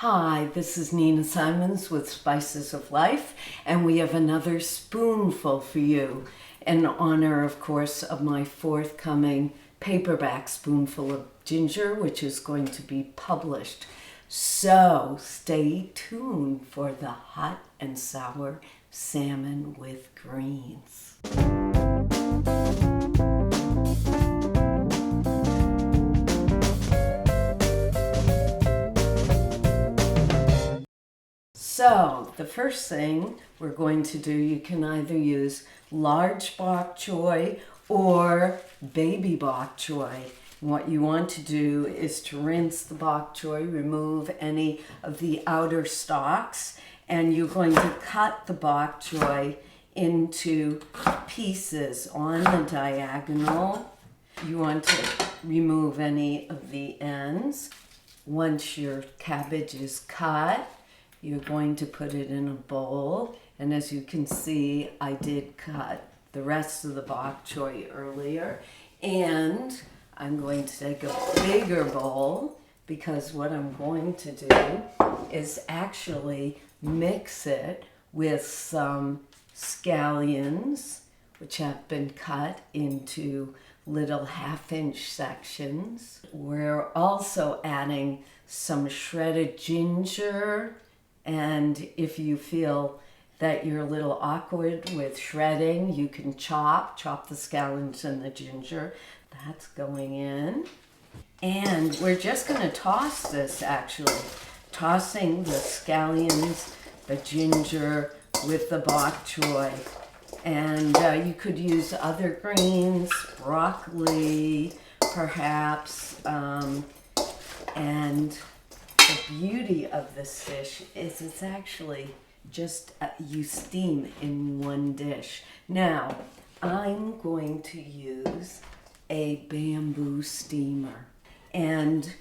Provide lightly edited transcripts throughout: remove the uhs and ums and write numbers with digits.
Hi, this is Nina Simons with Spices of Life, and we have another spoonful for you in honor, of course, of my forthcoming paperback Spoonful of Ginger, which is going to be published. So stay tuned for the hot and sour salmon with greens. So the first thing we're going to do, you can either use large bok choy or baby bok choy. What you want to do is to rinse the bok choy, remove any of the outer stalks, and you're going to cut the bok choy into pieces on the diagonal. You want to remove any of the ends. Once your cabbage is cut, you're going to put it in a bowl, and as you can see, I did cut the rest of the bok choy earlier, and I'm going to take a bigger bowl because what I'm going to do is actually mix it with some scallions, which have been cut into little half-inch sections. We're also adding some shredded ginger. And if you feel that you're a little awkward with shredding, you can chop the scallions and the ginger. That's going in. And we're just going to toss this, actually. Tossing the scallions, the ginger with the bok choy. And you could use other greens, broccoli, perhaps, and the beauty of this fish is it's actually just you steam in one dish. Now, I'm going to use a bamboo steamer, and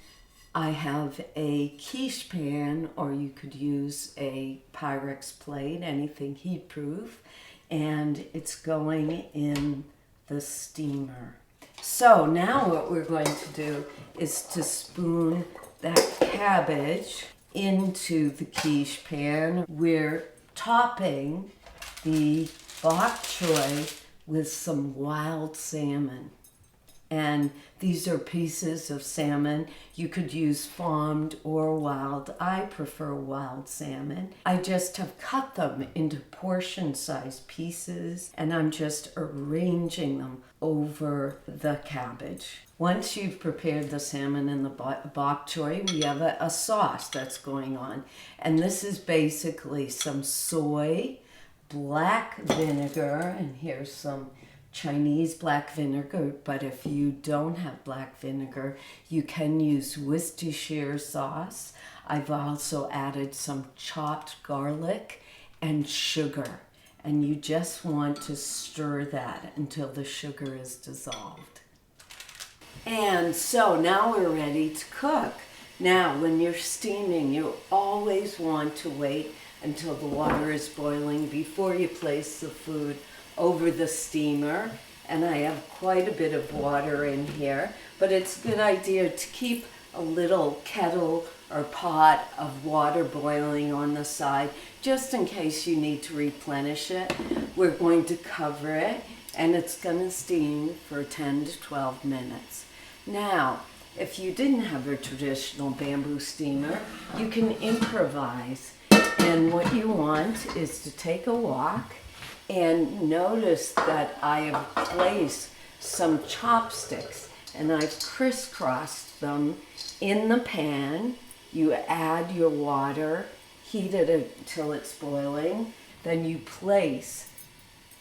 I have a quiche pan, or you could use a Pyrex plate, anything heat proof, and it's going in the steamer. So now what we're going to do is to spoon that cabbage into the quiche pan. We're topping the bok choy with some wild salmon. And these are pieces of salmon. You could use farmed or wild. I prefer wild salmon. I just have cut them into portion-sized pieces, and I'm just arranging them over the cabbage. Once you've prepared the salmon and the bok choy, we have a sauce that's going on. And this is basically some soy, black vinegar, and here's some Chinese black vinegar, but if you don't have black vinegar, you can use Worcestershire sauce. I've also added some chopped garlic and sugar, and you just want to stir that until the sugar is dissolved. And so now we're ready to cook. Now, when you're steaming, you always want to wait until the water is boiling before you place the food over the steamer. And I have quite a bit of water in here, but it's a good idea to keep a little kettle or pot of water boiling on the side, just in case you need to replenish it. We're going to cover it, and it's going to steam for 10 to 12 minutes. Now, if you didn't have a traditional bamboo steamer, you can improvise. And what you want is to take a wok, and notice that I have placed some chopsticks, and I've crisscrossed them in the pan. You add your water, heat it until it's boiling, then you place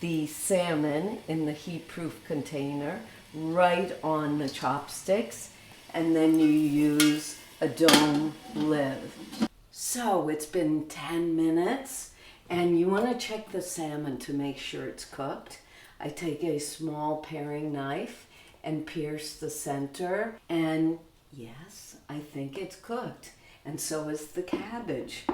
the salmon in the heat-proof container right on the chopsticks, and then you use a dome lid. So it's been 10 minutes. And you want to check the salmon to make sure it's cooked. I take a small paring knife and pierce the center, and yes, I think it's cooked. And so is the cabbage.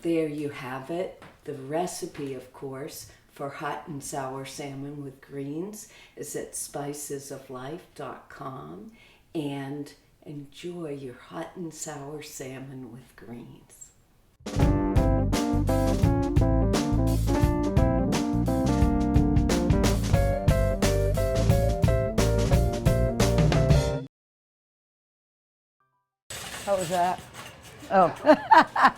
There you have it. The recipe, of course, for hot and sour salmon with greens is at spicesoflife.com, and enjoy your hot and sour salmon with greens. How was that? Oh.